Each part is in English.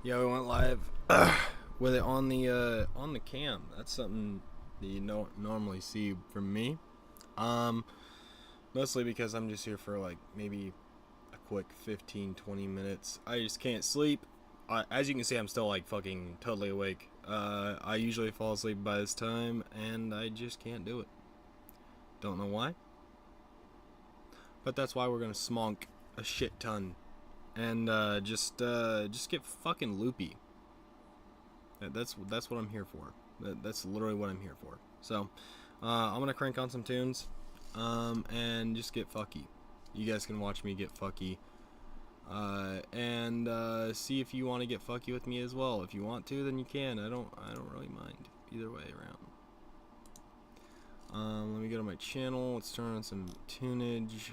Yeah, we went live with it on the cam. That's something that you don't normally see from me. Um, Mostly because I'm just here for like maybe a quick 15-20 minutes. I just can't sleep. As you can see, I'm still like fucking totally awake. I usually fall asleep by this time, and I just can't do it. Don't know why. But that's why we're gonna smonk a shit ton, and just get fucking loopy. That's what I'm here for. That's literally what I'm here for. So, I'm gonna crank on some tunes, and just get fucky. You guys can watch me get fucky, and see if you want to get fucky with me as well. If you want to, then you can. I don't really mind either way around. Let me go to my channel. Let's turn on some tunage.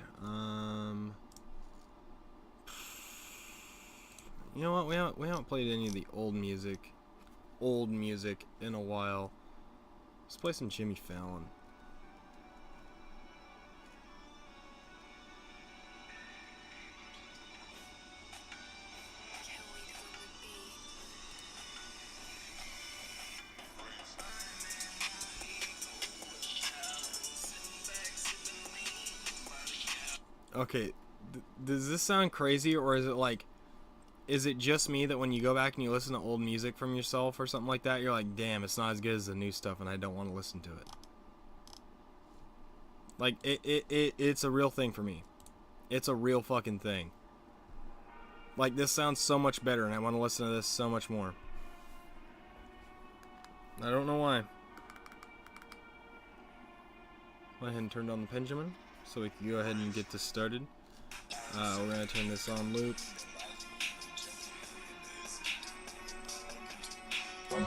You know what? We haven't played any of the old music in a while. Let's play some Jimmy Fallon. Okay, does this sound crazy, or is it just me that when you go back and you listen to old music from yourself or something like that, you're like, damn, it's not as good as the new stuff, and I don't want to listen to it? Like, it's a real thing for me. It's a real fucking thing. Like, this sounds so much better, and I want to listen to this so much more. I don't know why. Go ahead and turn on the pendulum, so we can go ahead and get this started. We're going to turn this on loop. You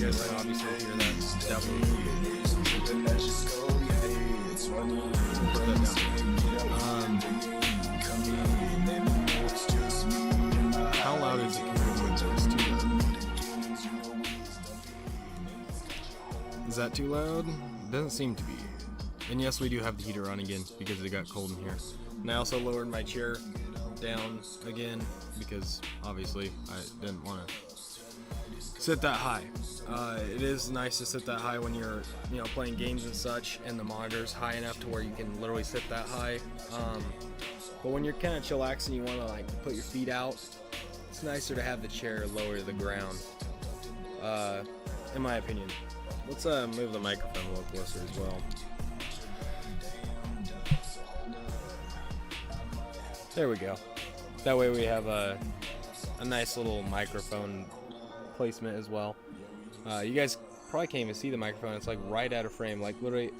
guys can obviously hear that. How loud is it compared to this? Too loud? Is that too loud? Doesn't seem to be. And yes, we do have the heater on again because it got cold in here. And I also lowered my chair down again because obviously I didn't want to sit that high. It is nice to sit that high when you're, playing games and such, and the monitor's high enough to where you can literally sit that high. But when you're kind of chillaxing, you want to like put your feet out. It's nicer to have the chair lower to the ground, in my opinion. Let's move the microphone a little closer as well. There we go. That way we have a nice little microphone placement as well. You guys probably can't even see the microphone. It's like right out of frame, like literally.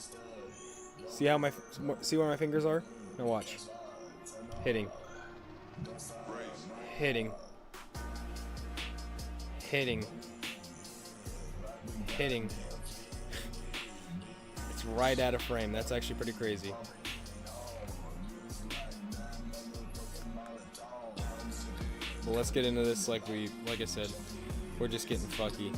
See where my fingers are? Now watch. Hitting. It's right out of frame. That's actually pretty crazy. Well, let's get into this like I said. We're just getting fucky.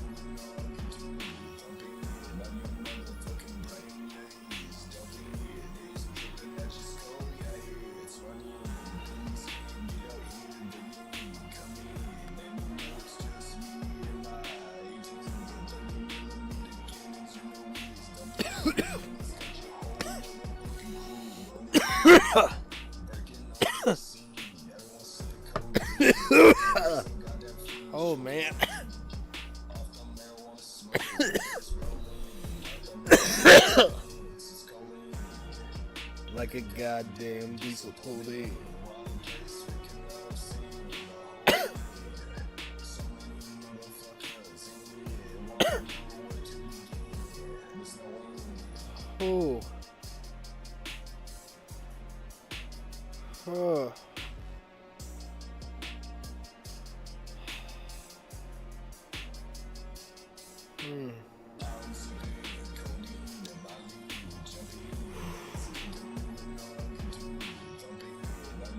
Oh man. Like a goddamn diesel pulley. Oh. Oh.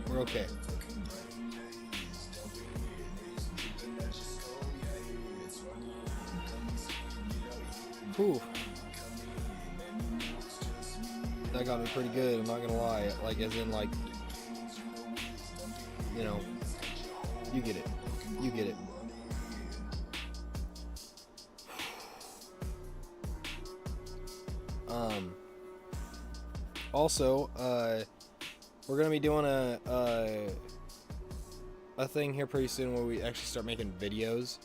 We're okay. Whew. That got me pretty good, I'm not gonna lie. Like, as in, like, you know, you get it. You get it. Also, we're gonna be doing a thing here pretty soon where we actually start making videos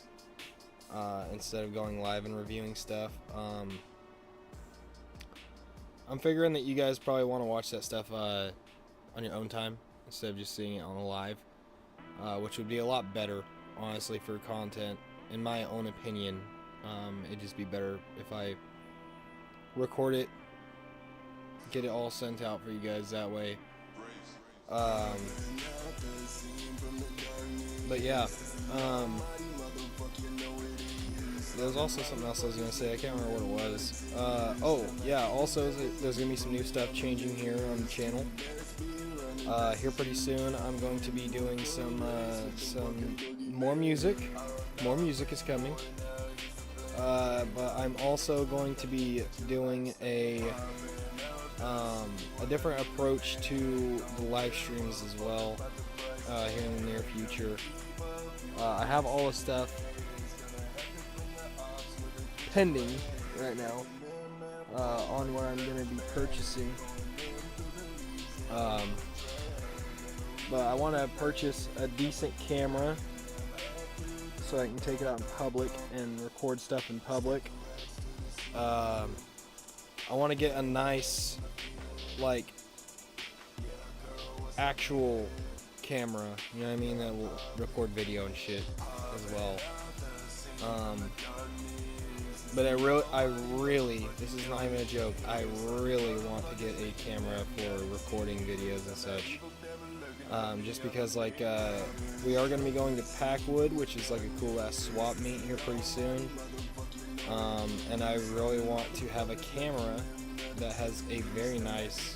instead of going live and reviewing stuff. I'm figuring that you guys probably want to watch that stuff on your own time instead of just seeing it on a live, which would be a lot better, honestly, for content. In my own opinion, it'd just be better if I record it, get it all sent out for you guys that way. But yeah, there was also something else I was going to say. I can't remember what it was. Oh, yeah, also there's going to be some new stuff changing here on the channel. Here pretty soon I'm going to be doing some more music. More music is coming. But I'm also going to be doing a different approach to the live streams as well here in the near future. I have all the stuff pending right now on where I'm going to be purchasing. But I want to purchase a decent camera so I can take it out in public and record stuff in public. I want to get a nice, like, actual camera, you know what I mean, that will record video and shit as well. But I really, this is not even a joke, I really want to get a camera for recording videos and such. Just because, like, we are going to be going to Packwood, which is like a cool ass swap meet here pretty soon. And I really want to have a camera that has a very nice,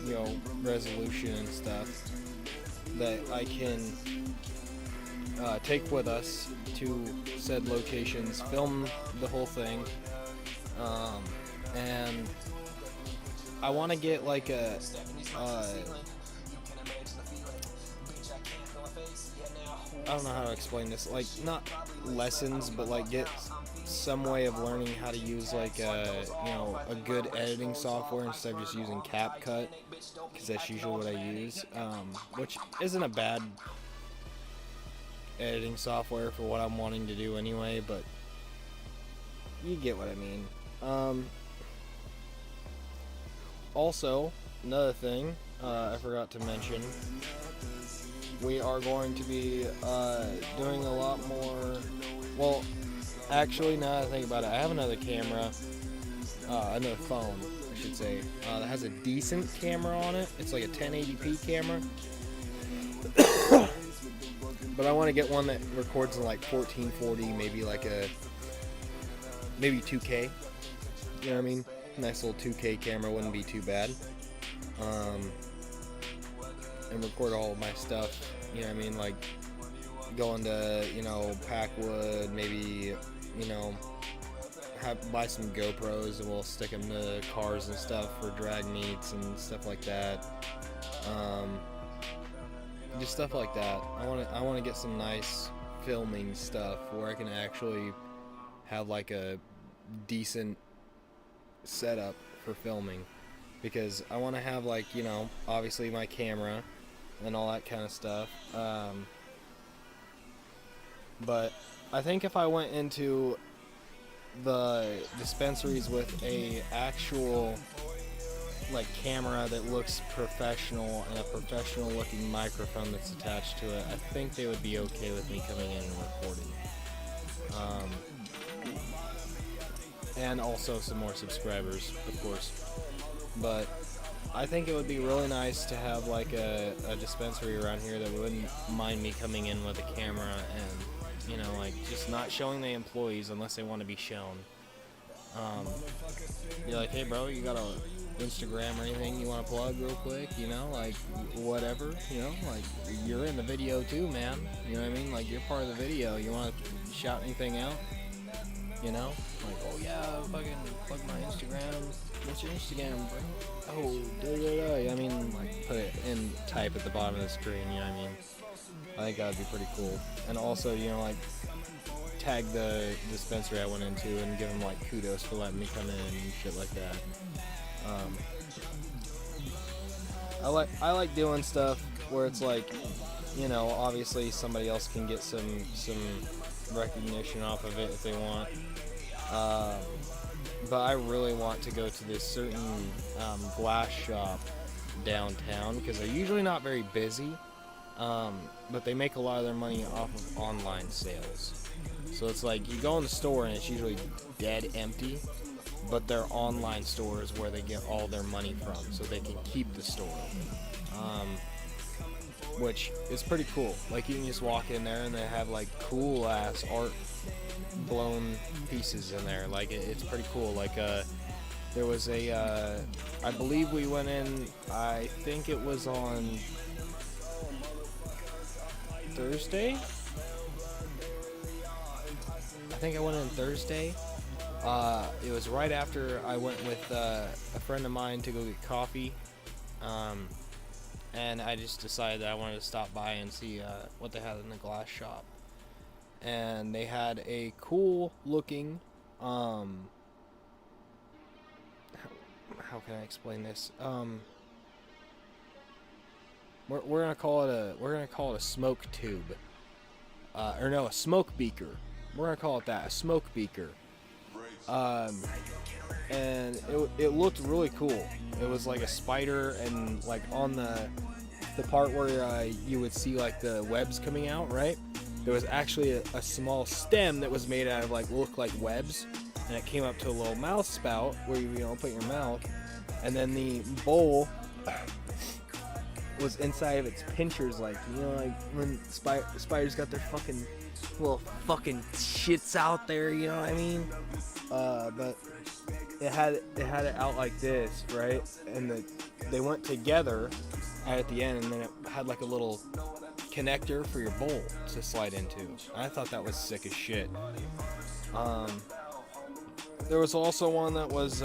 you know, resolution and stuff that I can take with us to said locations, film the whole thing, and I want to get like a I don't know how to explain this, like, not lessons, but like get some way of learning how to use like a good editing software instead of just using CapCut, because that's usually what I use, which isn't a bad editing software for what I'm wanting to do anyway, but you get what I mean. Also, another thing I forgot to mention, we are going to be doing a lot more. Well, actually, now that I think about it, I have another camera, another phone, I should say, that has a decent camera on it. It's like a 1080p camera. But I want to get one that records in like 1440, maybe 2K. You know what I mean? Nice little 2K camera wouldn't be too bad. And record all of my stuff. You know what I mean? Like going to, Packwood, maybe, buy some GoPros and we'll stick them to cars and stuff for drag meets and stuff like that. Just stuff like that. I want to get some nice filming stuff where I can actually have like a decent setup for filming, because I want to have, like, obviously my camera and all that kind of stuff. But I think if I went into the dispensaries with a actual like camera that looks professional and a professional looking microphone that's attached to it, I think they would be okay with me coming in and recording. And also some more subscribers, of course. But I think it would be really nice to have like a dispensary around here that wouldn't mind me coming in with a camera and, like, just not showing the employees unless they want to be shown. Be like, hey bro, you got a Instagram or anything you want to plug real quick, like whatever, like you're in the video too, man, you know what I mean, like you're part of the video, you want to shout anything out, like, oh yeah, fucking plug my Instagram, what's your Instagram, bro? Oh, I mean, like put it in type at the bottom of the screen, you know what I mean, I think that would be pretty cool. And also, you know, like, tag the dispensary I went into and give them, like, kudos for letting me come in and shit like that. I like doing stuff where it's like, you know, obviously somebody else can get some recognition off of it if they want. But I really want to go to this certain glass shop downtown because they're usually not very busy, but they make a lot of their money off of online sales. So it's like you go in the store and it's usually dead empty, but their online store is where they get all their money from, so they can keep the store. Which is pretty cool. Like, you can just walk in there and they have like cool ass art blown pieces in there. Like, it's pretty cool. Like, there was a I believe we went in, I think it was on Thursday. I think I went in Thursday. It was right after I went with a friend of mine to go get coffee. And I just decided that I wanted to stop by and see what they had in the glass shop. And they had a cool looking, how can I explain this? We're gonna call it a smoke tube, or no, a smoke beaker. We're gonna call it that, a smoke beaker. And it looked really cool. It was like a spider, and like on the part where you would see like the webs coming out, right? There was actually a small stem that was made out of like looked like webs, and it came up to a little mouth spout where you know put your mouth, and then the bowl was inside of its pinchers, like, you know, like when spiders got their fucking little fucking shits out there, you know what I mean? But it had it out like this, right? And they went together at the end, and then it had like a little connector for your bowl to slide into. I thought that was sick as shit. There was also one that was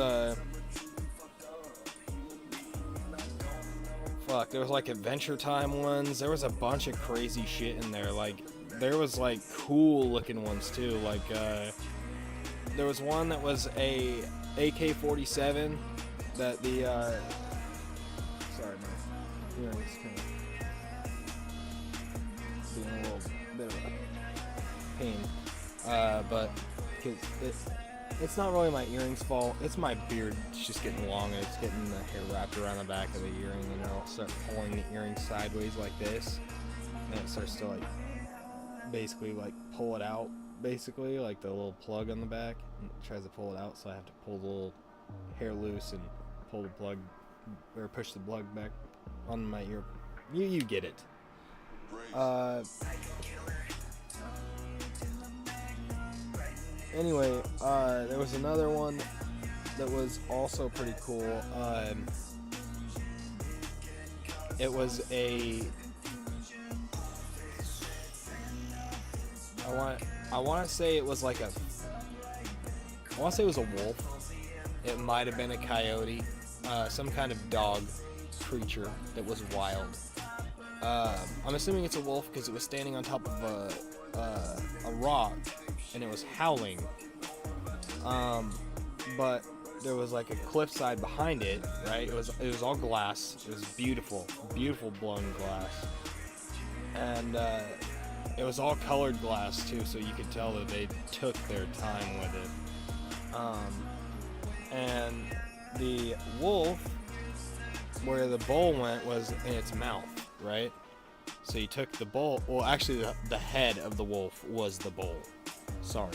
there was like Adventure Time ones. There was a bunch of crazy shit in there. Like, there was like cool looking ones too. Like, there was one that was a AK-47 that the sorry, my earrings kind of being a little bit of a pain. But it's not really my earrings' fault. It's my beard. It's just getting long, and it's getting the hair wrapped around the back of the earring, and I'll start pulling the earring sideways like this, and it starts to like basically like pull it out, basically like the little plug on the back, and it tries to pull it out, so I have to pull the little hair loose and pull the plug, or push the plug back on my ear. You get it. Anyway, there was another one that was also pretty cool. It was a I want to say it was like a I want to say it was a wolf. It might have been a coyote, some kind of dog creature that was wild. I'm assuming it's a wolf because it was standing on top of a rock and it was howling. But there was like a cliffside behind it, right? It was all glass. It was beautiful blown glass, and it was all colored glass too, so you could tell that they took their time with it. And the wolf, where the bowl went, was in its mouth, right? So you took the bowl. Well, actually, the head of the wolf was the bowl. Sorry.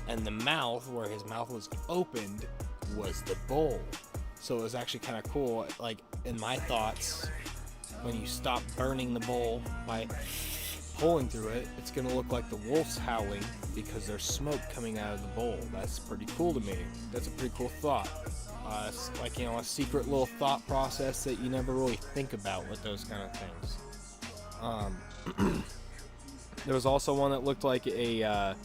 And the mouth, where his mouth was opened, was the bowl. So it was actually kind of cool. Like, in my thoughts, when you stop burning the bowl by pulling through it, it's going to look like the wolf's howling because there's smoke coming out of the bowl. That's pretty cool to me. That's a pretty cool thought. It's like, you know, a secret little thought process that you never really think about with those kind of things. There was also one that looked like there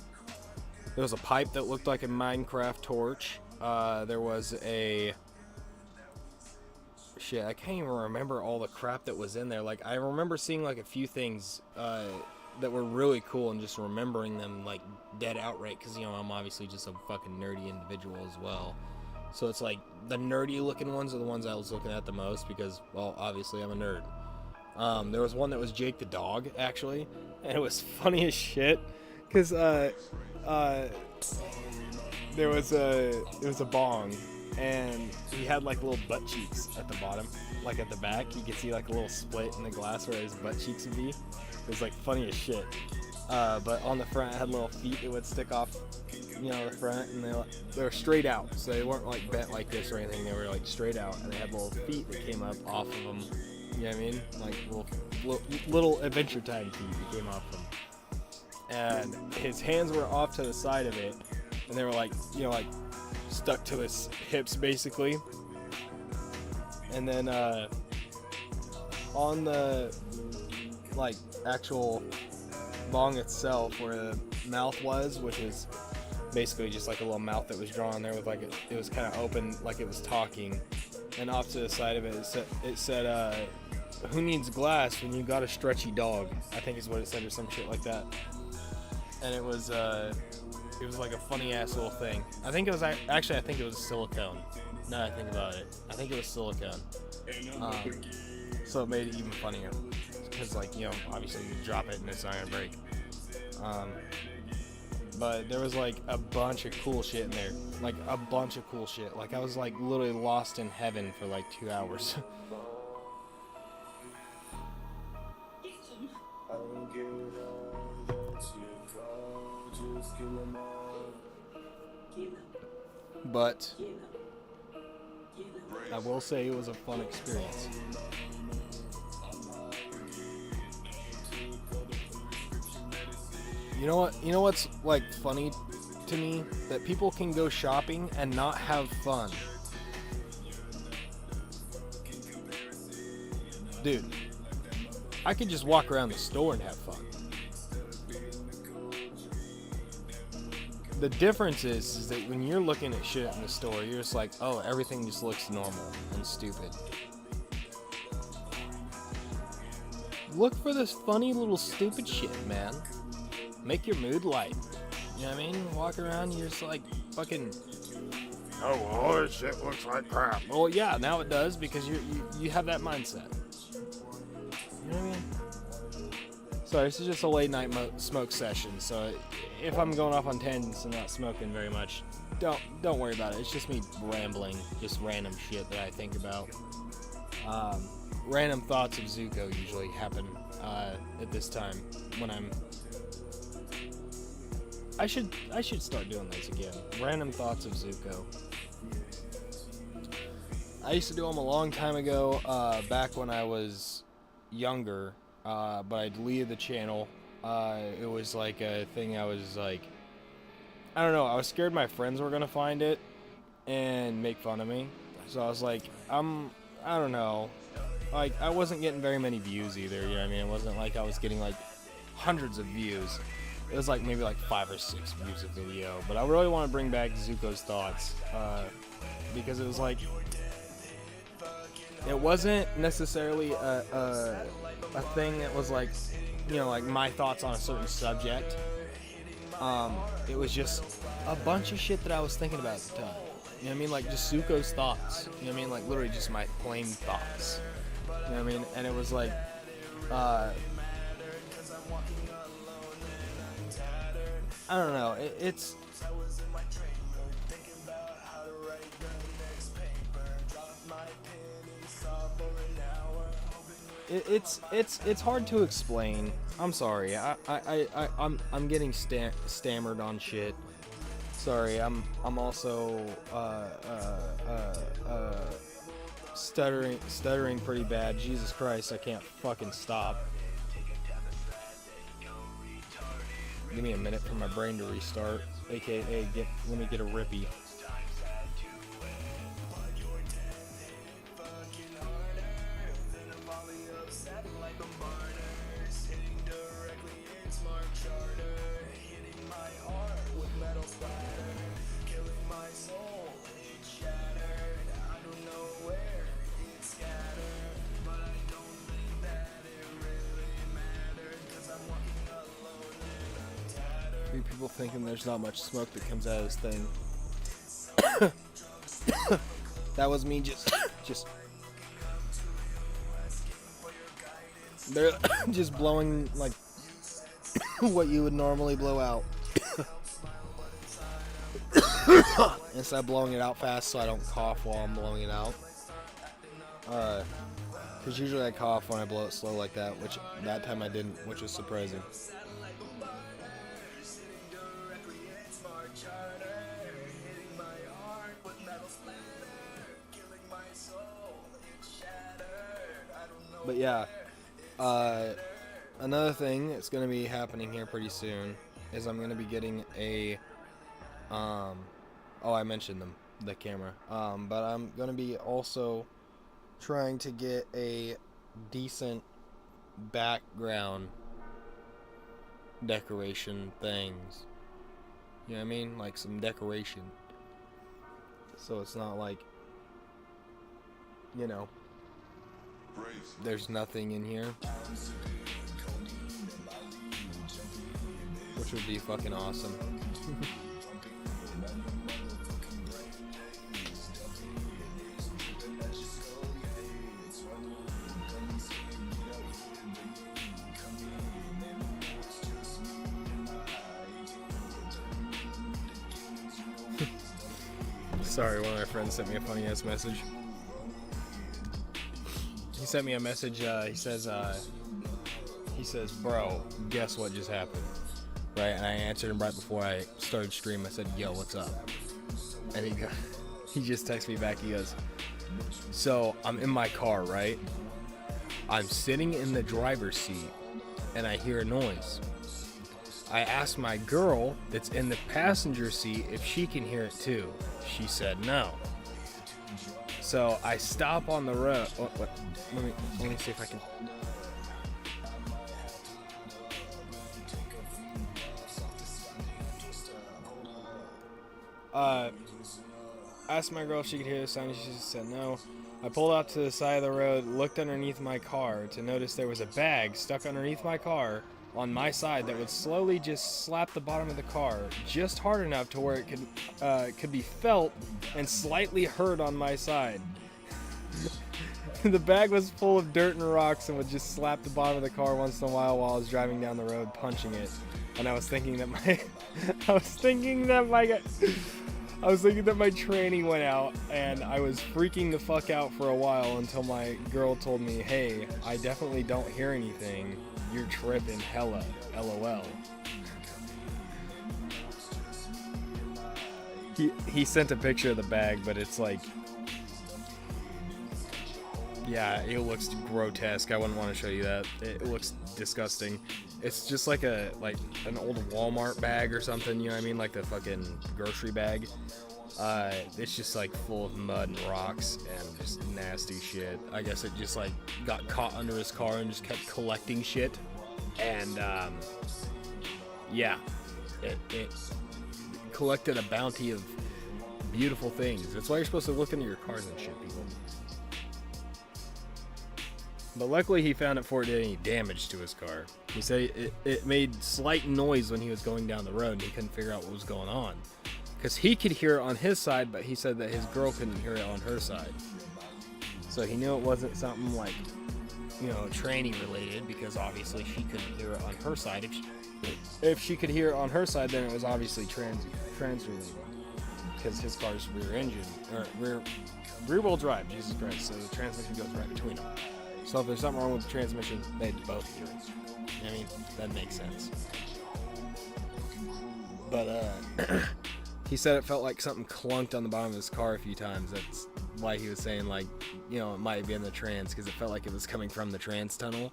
was a pipe that looked like a Minecraft torch. There was a shit, I can't even remember all the crap that was in there. Like, I remember seeing like a few things that were really cool and just remembering them like dead outright, because you know I'm obviously just a fucking nerdy individual as well. So it's like the nerdy looking ones are the ones I was looking at the most because, well, obviously I'm a nerd. There was one that was Jake the dog, actually, and it was funny as shit because there was a bong, and he had like little butt cheeks at the bottom, like at the back. You could see like a little split in the glass where his butt cheeks would be. It was like funny as shit. But on the front, it had little feet that would stick off, you know, the front, and they were straight out, so they weren't like bent like this or anything. They were like straight out, and they had little feet that came up off of them. You know what I mean? Like little Adventure Time feet that came off them. And his hands were off to the side of it, and they were like, you know, like stuck to his hips basically. And then on the like actual bong itself, where the mouth was, which is basically just like a little mouth that was drawn there with like it was kind of open, like it was talking. And off to the side of it, it said who needs glass when you got a stretchy dog? I think is what it said, or some shit like that. And it was like a funny ass little thing. I think it was actually, I think it was silicone. Now that I think about it, I think it was silicone. So it made it even funnier because, like, you know, obviously you drop it and it's not gonna break. But there was like a bunch of cool shit in there, like a bunch of cool shit. Like I was like literally lost in heaven for like 2 hours. But I will say it was a fun experience. You know what? You know what's like funny to me? That people can go shopping and not have fun. Dude, I could just walk around the store and have fun. The difference is that when you're looking at shit in the store, you're just like, oh, everything just looks normal and stupid. Look for this funny little stupid shit, man. Make your mood light. You know what I mean? Walk around, you're just like fucking, oh, well, this shit looks like crap. Well, yeah, now it does, because you have that mindset. You know what I mean? Sorry, this is just a late night smoke session, so if I'm going off on tangents and not smoking very much, don't worry about it. It's just me rambling, just random shit that I think about. Random thoughts of Zuko usually happen at this time when I should start doing those again. Random thoughts of Zuko. I used to do them a long time ago, back when I was younger, but I deleted the channel. It was like a thing I was like, I don't know, I was scared my friends were gonna find it and make fun of me. So I was like, I don't know, like I wasn't getting very many views either, you know what I mean? It wasn't like I was getting like hundreds of views. It was like maybe like 5 or 6 views a video. But I really want to bring back Zuko's thoughts, because it was like, it wasn't necessarily a thing that was like, you know, like my thoughts on a certain subject. It was just a bunch of shit that I was thinking about at the time. You know what I mean? Like just Zuko's thoughts. You know what I mean? Like literally just my plain thoughts. You know what I mean? And it was like, I don't know. It's hard to explain. I'm sorry. I'm getting stammered on shit. Sorry. I'm also stuttering pretty bad. Jesus Christ, I can't fucking stop. Give me a minute for my brain to restart, aka let me get a rippy. Three people thinking there's not much smoke that comes out of this thing. That was me just they're just blowing like what you would normally blow out. Instead of blowing it out fast so I don't cough while I'm blowing it out. Because usually I cough when I blow it slow like that, which that time I didn't, which is surprising. But yeah, another thing that's going to be happening here pretty soon is I'm going to be getting a, oh, I mentioned the camera, but I'm going to be also trying to get a decent background decoration things. You know what I mean? Like some decoration. So it's not like, you know, there's nothing in here. Which would be fucking awesome. Sorry, one of my friends sent me a funny ass message. He sent me a message, he says, bro, guess what just happened? Right, and I answered him right before I started stream. I said, yo, what's up? And he just texted me back, he goes, so I'm in my car, right? I'm sitting in the driver's seat, and I hear a noise. I asked my girl that's in the passenger seat if she can hear it too. She said no. So I stop on the road. Let me see if I can. Asked my girl if she could hear the sound. She just said no. I pulled out to the side of the road, looked underneath my car to notice there was a bag stuck underneath my car on my side that would slowly just slap the bottom of the car just hard enough to where it could be felt and slightly hurt on my side. The bag was full of dirt and rocks and would just slap the bottom of the car once in a while I was driving down the road punching it. And I was thinking that my tranny went out, and I was freaking the fuck out for a while until my girl told me, hey, I definitely don't hear anything. You're tripping hella, LOL. He sent a picture of the bag, but it's like, yeah, it looks grotesque. I wouldn't want to show you that. It looks disgusting. It's just like an old Walmart bag or something, you know what I mean? Like the fucking grocery bag. It's just like full of mud and rocks and just nasty shit. I guess it just like got caught under his car and just kept collecting shit. And yeah, it collected a bounty of beautiful things. That's why you're supposed to look into your cars and shit, people. But luckily he found it before it did any damage to his car. He said it made slight noise when he was going down the road and he couldn't figure out what was going on. Because he could hear it on his side, but he said that his girl couldn't hear it on her side. So he knew it wasn't something like, you know, tranny related, because obviously she couldn't hear it on her side. If she could hear it on her side, then it was obviously trans related. Because his car's rear engine, or rear wheel drive, Jesus Christ, so the transmission goes right between them. So if there's something wrong with the transmission, they'd both hear it. I mean, that makes sense. But, he said it felt like something clunked on the bottom of his car a few times. That's why he was saying, like, you know, it might be in the trans, because it felt like it was coming from the trans tunnel.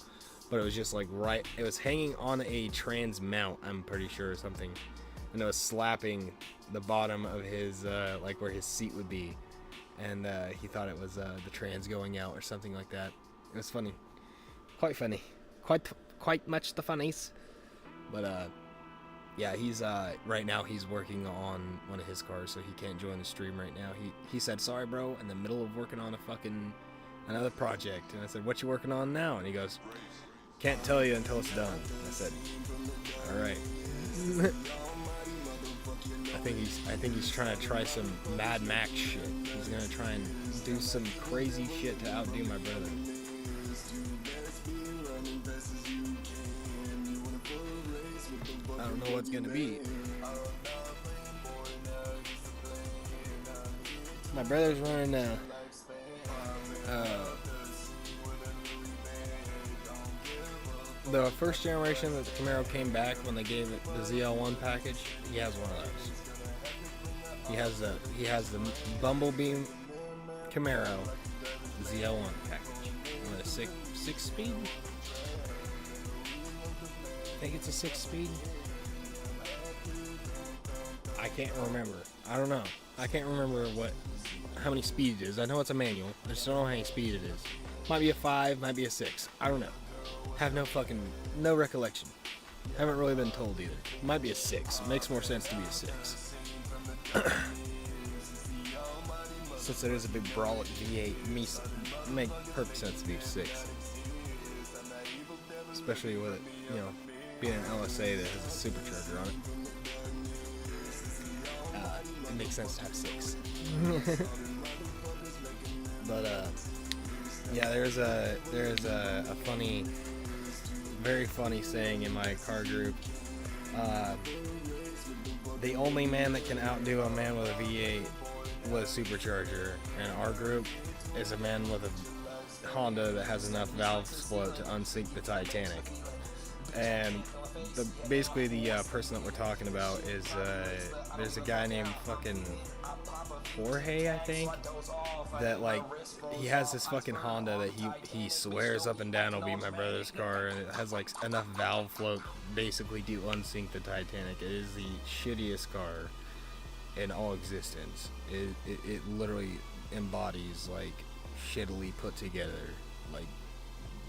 But it was just like it was hanging on a trans mount, I'm pretty sure, or something. And it was slapping the bottom of his, like where his seat would be. And he thought it was the trans going out or something like that. It was funny. Quite funny. Quite much the funnies. But, yeah, he's, right now he's working on one of his cars, so he can't join the stream right now. He said, sorry, bro, in the middle of working on another project. And I said, what you working on now? And he goes, can't tell you until it's done. I said, all right. I think he's trying to try some Mad Max shit. He's gonna try and do some crazy shit to outdo my brother. I don't know what's gonna be. My brother's running the first generation that the Camaro came back when they gave it the ZL1 package. He has one of those. He has the Bumblebee Camaro ZL1 package with a six speed. I think it's a 6-speed. I can't remember. I don't know. I can't remember how many speed it is. I know it's a manual. I just don't know how many speed it is. Might be a 5, might be a 6. I don't know. Have no recollection. Haven't really been told either. Might be a 6. It makes more sense to be a 6. Since there is a big brawler V8, it makes perfect sense to be a 6. Especially with it, being an LSA that has a supercharger on it. It makes sense to have 6. But yeah, there's a funny, very funny saying in my car group. The only man that can outdo a man with a V8 with a supercharger in our group is a man with a Honda that has enough valve float to unsink the Titanic. And basically the person that we're talking about is there's a guy named fucking Jorge, I think, that he has this fucking Honda that he swears up and down will be my brother's car, and it has enough valve float basically to unsink the Titanic. It is the shittiest car in all existence. It literally embodies shittily put together,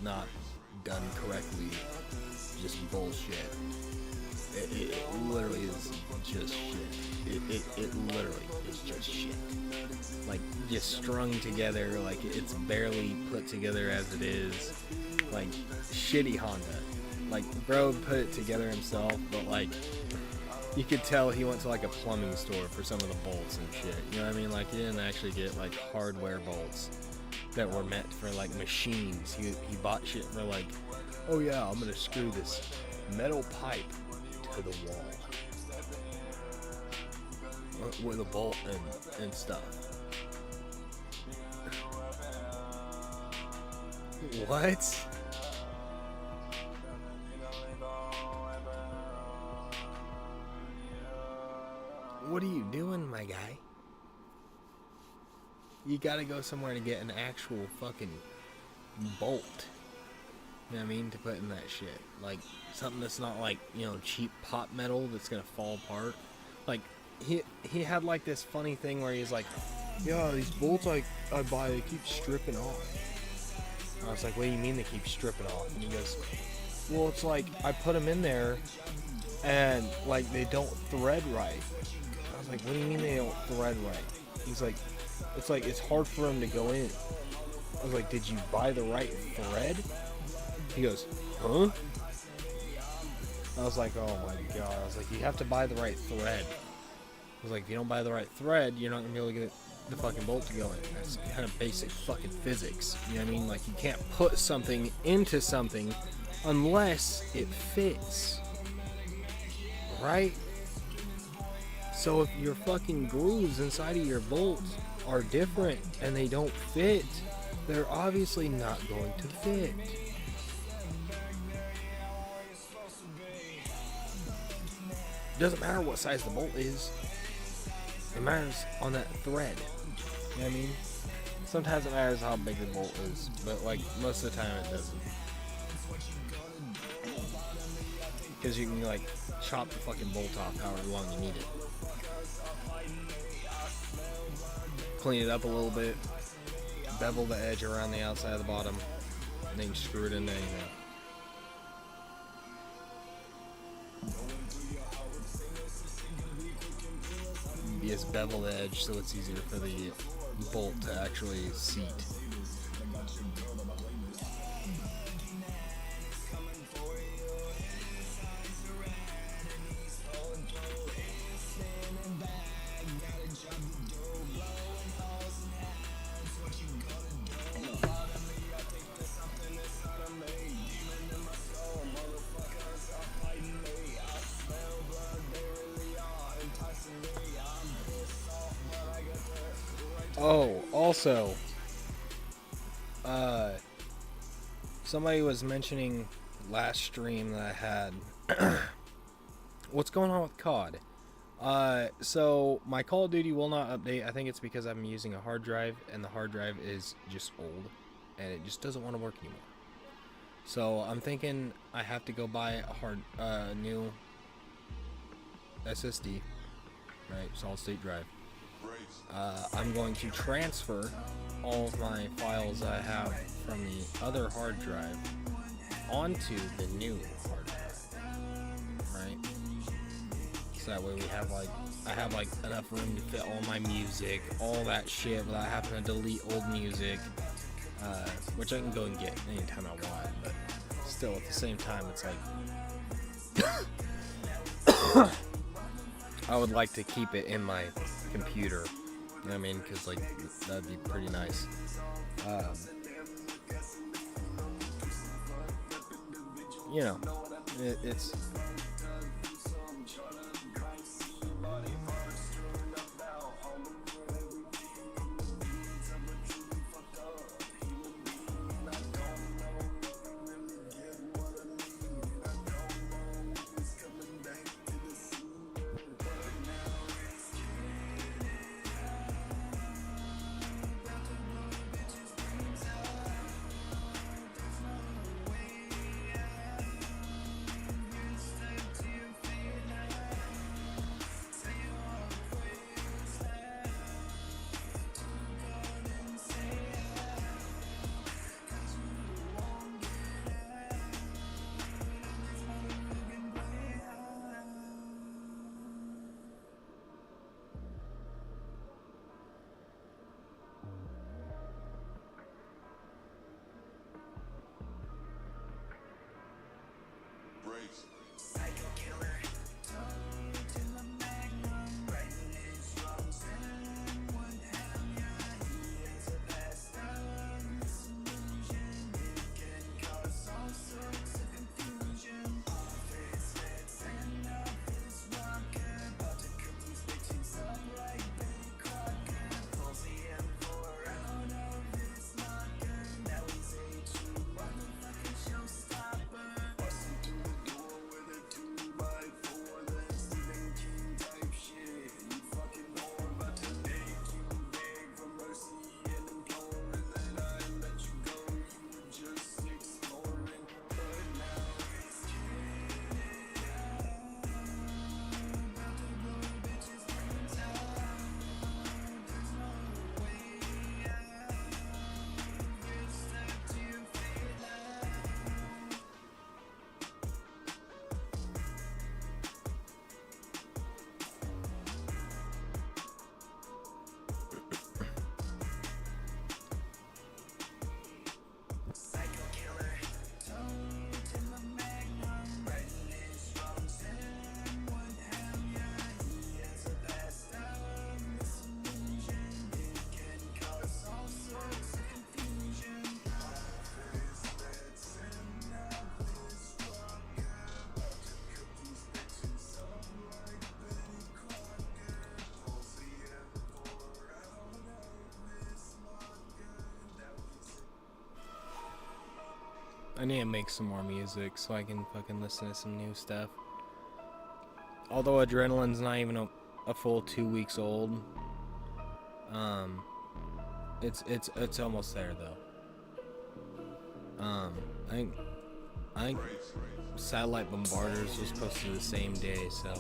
not done correctly, just bullshit. It literally is just shit. It literally is just shit. Just strung together, it's barely put together as it is. Shitty Honda. Bro put it together himself, but you could tell he went to a plumbing store for some of the bolts and shit. You know what I mean? He didn't actually get hardware bolts that were meant for machines. He bought shit for oh yeah, I'm gonna screw this metal pipe to the wall with a bolt and stuff. What? What are you doing, my guy? You gotta go somewhere to get an actual fucking bolt. You know what I mean? To put in that shit. Something that's not cheap pot metal that's gonna fall apart. He had this funny thing where he's yeah, these bolts I buy, they keep stripping off. I was like, what do you mean they keep stripping off? And he goes, well, it's I put them in there and they don't thread right. I was like, what do you mean they don't thread right? He's like, it's hard for them to go in. I was like, did you buy the right thread? He goes, huh? I was like, oh my god. I was like, you have to buy the right thread. I was like, if you don't buy the right thread, you're not gonna be able to get the fucking bolt to go in. That's kind of basic fucking physics. You know what I mean? You can't put something into something unless it fits. Right? So if your fucking grooves inside of your bolts are different and they don't fit, they're obviously not going to fit. Doesn't matter what size the bolt is. It matters on that thread. You know what I mean? Sometimes it matters how big the bolt is, but most of the time it doesn't. Because you can chop the fucking bolt off however long you need it. Clean it up a little bit, bevel the edge around the outside of the bottom, and then you screw it into anything. You just bevel the edge so it's easier for the bolt to actually seat. Oh, also, uh, somebody was mentioning last stream that I had. What's going on with COD? So my Call of Duty will not update. I think it's because I'm using a hard drive, and the hard drive is just old, and it just doesn't want to work anymore. So I'm thinking I have to go buy a new SSD, right? Solid state drive. I'm going to transfer all of my files I have from the other hard drive onto the new hard drive, right? So that way we have I have enough room to fit all my music, all that shit, without having to delete old music, which I can go and get anytime I want, but still at the same time it's like I would like to keep it in my computer, you know what I mean, because that'd be pretty nice. You know, it's I need to make some more music so I can fucking listen to some new stuff. Although Adrenaline's not even a full 2 weeks old, it's almost there though. I think Satellite Bombarders was posted the same day, so.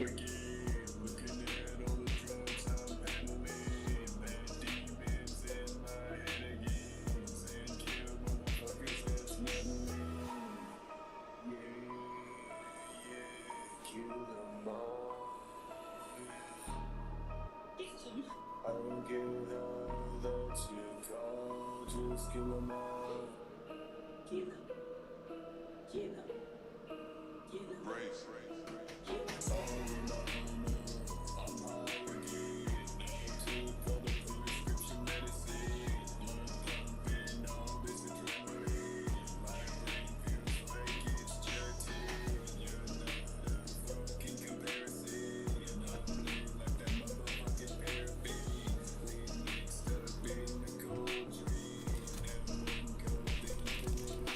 I don't care how that you go, just kill them all. Kill them. Kill them. Kill them. Race. I'm high again. Took all the prescription medicine. Pumping all this adrenaline. My brain feels like it's jetting. You're not a fucking comparison. You're not like that motherfucking paraffin. We mixed up in the cold dream. Everyone cold in the I'm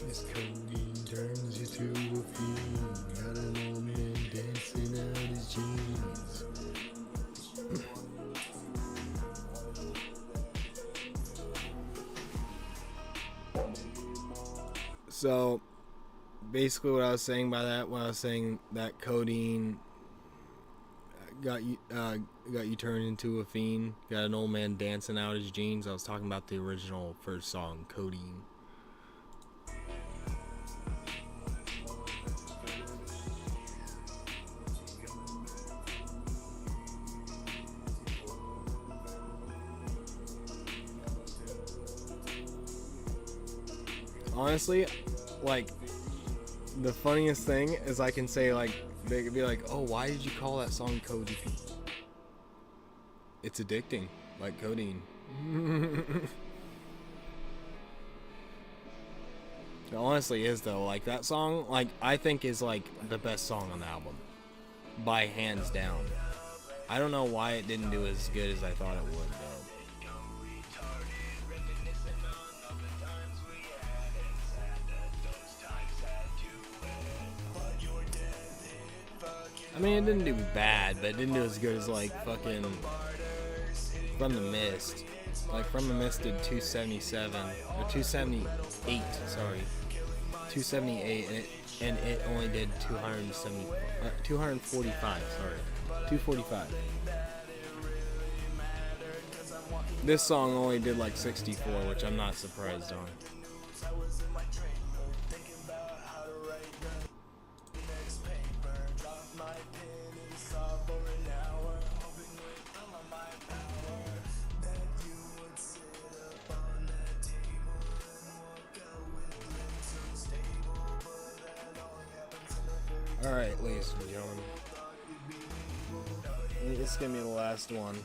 This codeine turns you to a fiend. Got an old man dancing out his jeans. So, basically, what I was saying by that, when I was saying that codeine got you turned into a fiend, got an old man dancing out his jeans, I was talking about the original first song, Codeine. Honestly, like, the funniest thing is I can say, like, they could be like, oh, why did you call that song Codeine? It's addicting, like codeine. It honestly is, though. Like, that song, like, I think is, like, the best song on the album. By hands down. I don't know why it didn't do as good as I thought it would, though. I mean, it didn't do bad, but it didn't do as good as, like, fucking From the Mist. Like, From the Mist did 277, or 278, sorry. 278, and it only did 245, sorry. 245. This song only did, like, 64, which I'm not surprised on. Alright, ladies and gentlemen. This is gonna be the last one.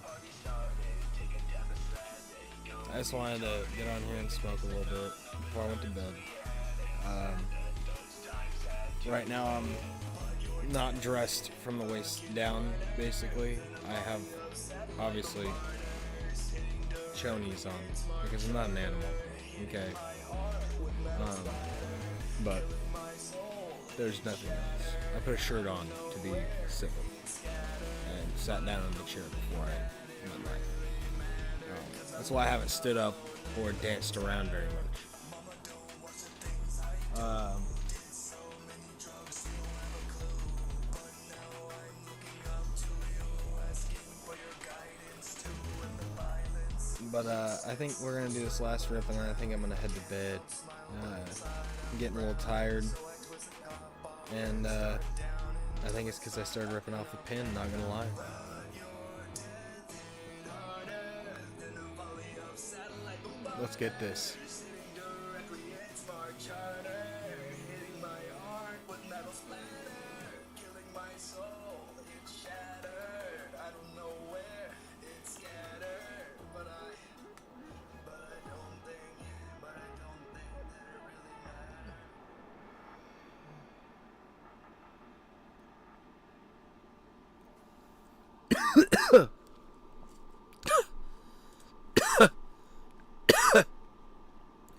I just wanted to get on here and smoke a little bit before I went to bed. Right now I'm not dressed from the waist down, basically. I have, obviously, chonies on, because I'm not an animal, okay? But there's nothing else. I put a shirt on to be civil, and sat down in the chair before I went live. That's why I haven't stood up or danced around very much. But I think we're gonna do this last rip, and then I think I'm gonna head to bed. I'm getting a little tired, and I think it's because I started ripping off the pen. Not gonna lie. Let's get this.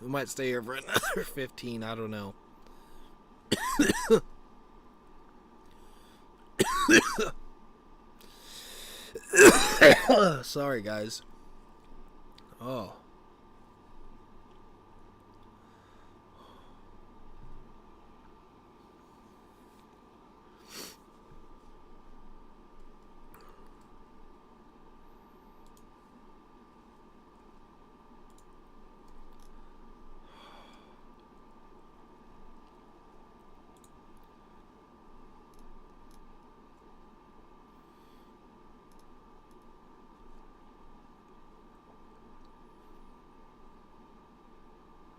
We might stay here for another 15, I don't know. Sorry, guys. Oh.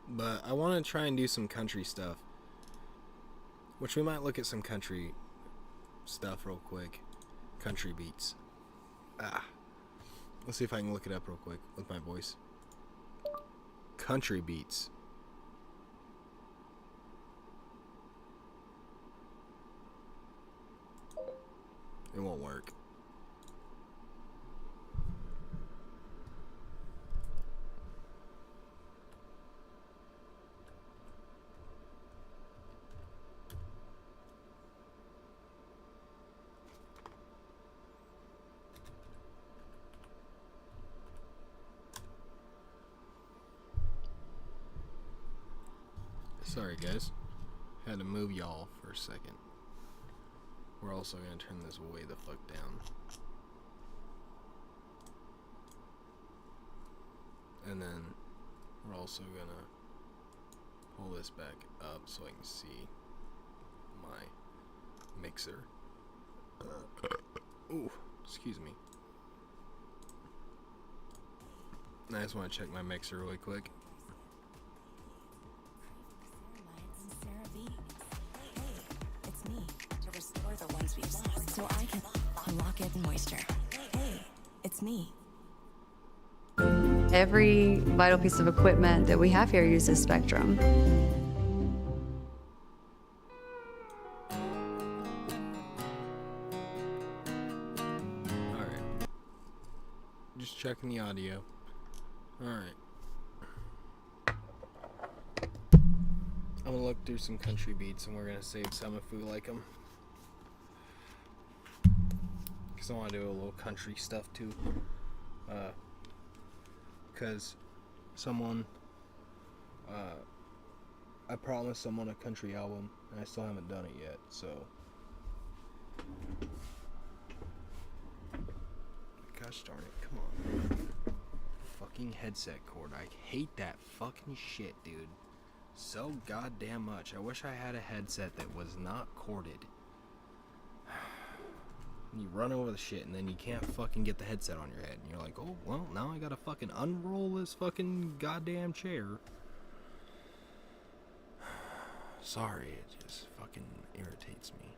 But I want to try and do some country stuff. Which we might look at some country stuff real quick. Country beats. Let's see if I can look it up real quick with my voice. Country beats. It won't work. Sorry guys, had to move y'all for a second. We're also going to turn this way the fuck down. And then we're also going to pull this back up so I can see my mixer. Ooh, excuse me. I just want to check my mixer really quick. So I can unlock it in moisture. Hey, it's me. Every vital piece of equipment that we have here uses Spectrum. Alright. Just checking the audio. Alright. I'm gonna look through some country beats and we're gonna save some if we like them. Because I want to do a little country stuff too. Because someone, I promised someone a country album and I still haven't done it yet, so. Gosh darn it, come on. Fucking headset cord. I hate that fucking shit, dude. So goddamn much. I wish I had a headset that was not corded. You run over the shit and then you can't fucking get the headset on your head. And you're like, oh, well, now I gotta fucking unroll this fucking goddamn chair. Sorry, it just fucking irritates me.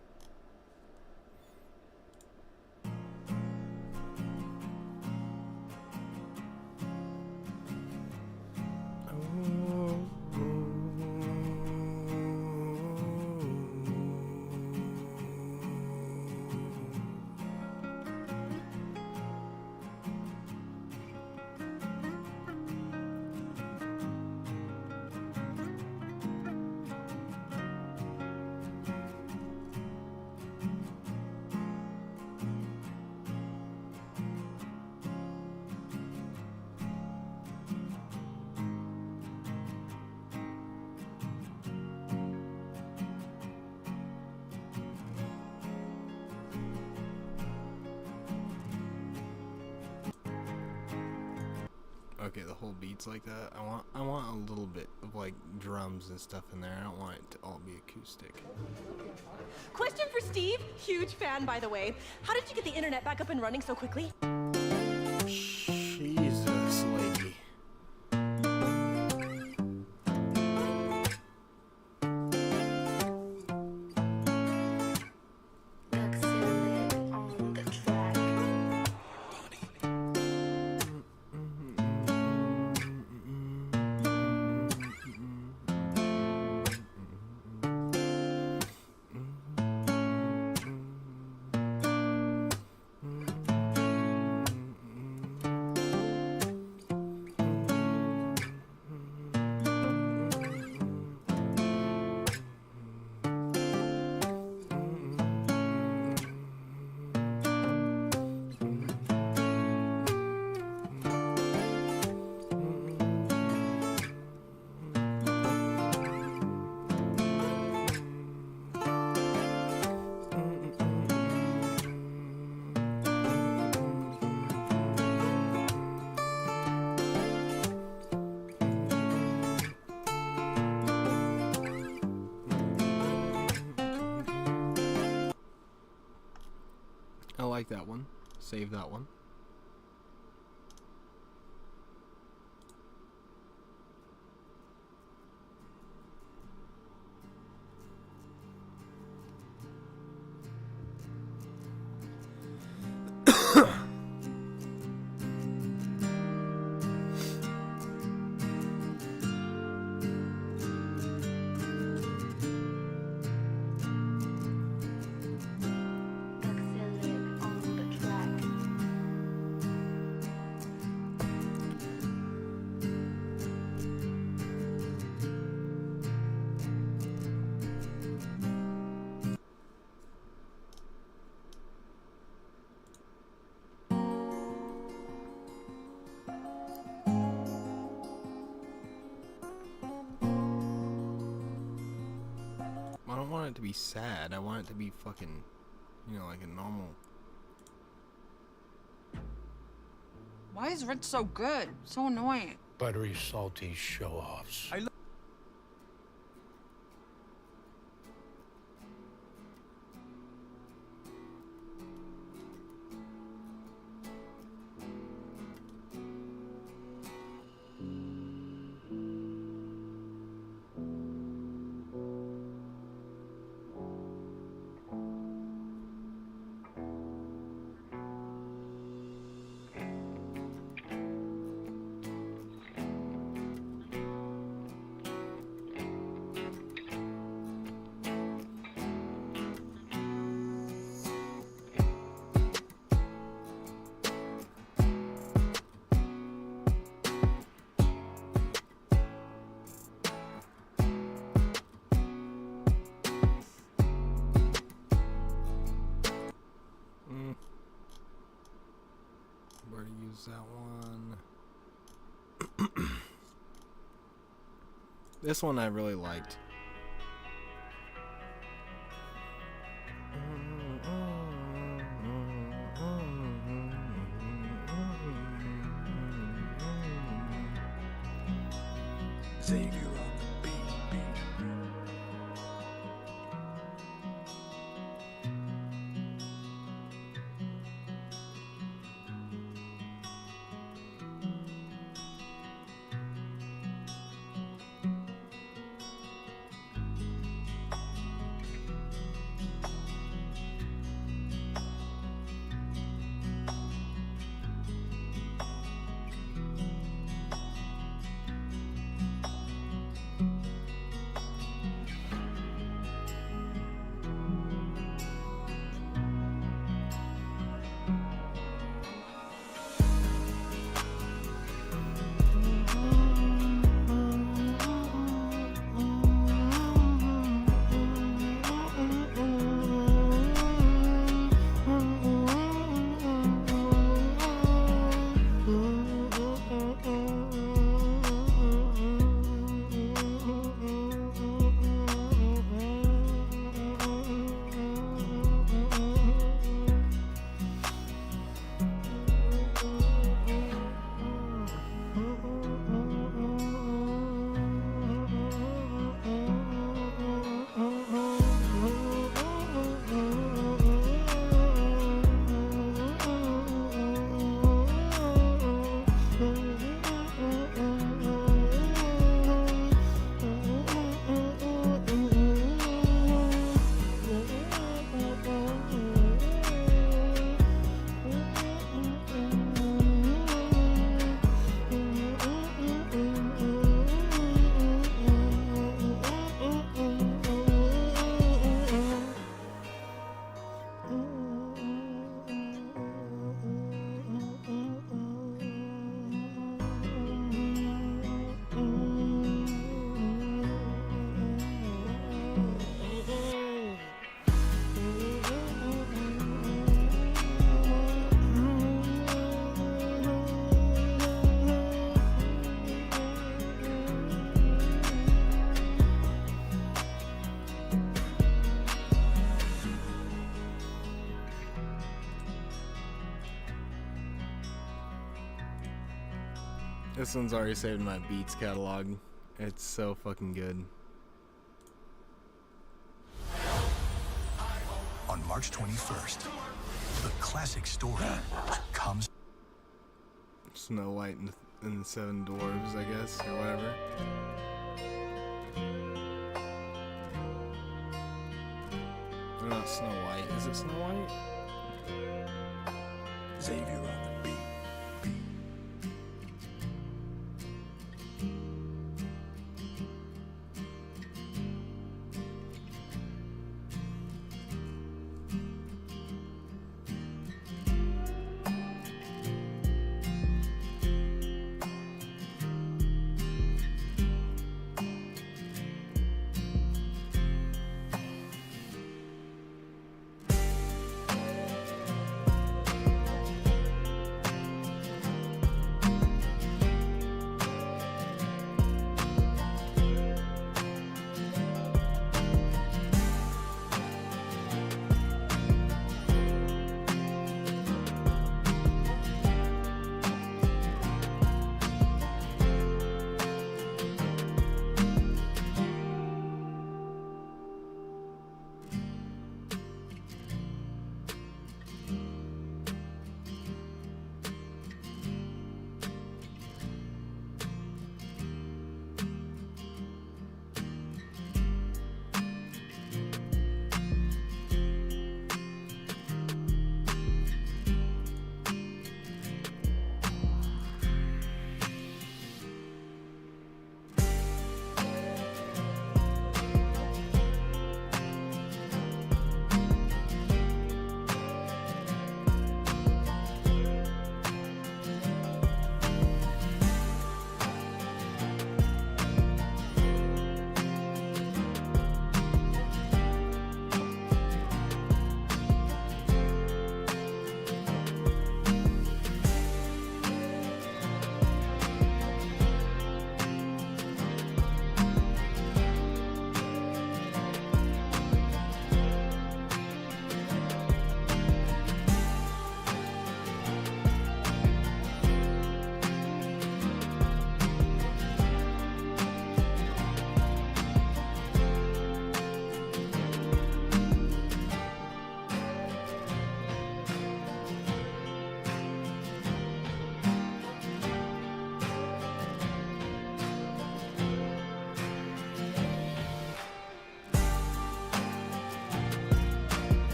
Okay, the whole beat's like that. I want a little bit of like drums and stuff in there. I don't want it to all be acoustic. Question for Steve. Huge fan, by the way. How did you get the internet back up and running so quickly? Jesus, lady. like that one. Save that one. I don't want it to be sad. I want it to be fucking, you know, like a normal. Why is Rich so good? So annoying. Buttery, salty show-offs. Where to use that one? This one I really liked. Xavier on the beat. This one's already saved in my Beats catalog. It's so fucking good. On March 21st, The classic story comes. Snow White and the Seven Dwarves, I guess, or whatever. Or not Snow White. Is it Snow White? Xavier on the beat.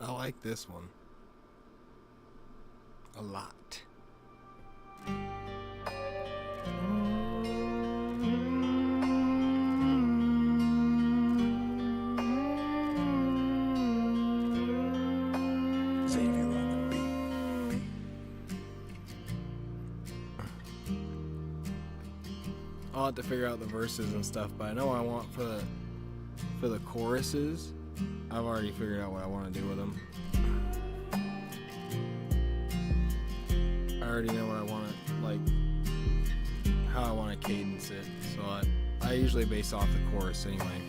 I like this one a lot. Xavier on the beat. I'll have to figure out the verses and stuff, but I know what I want for the choruses. I've already figured out what I want to do with them. I already know what I want to, like, how I want to cadence it. So I usually base off the chorus anyway.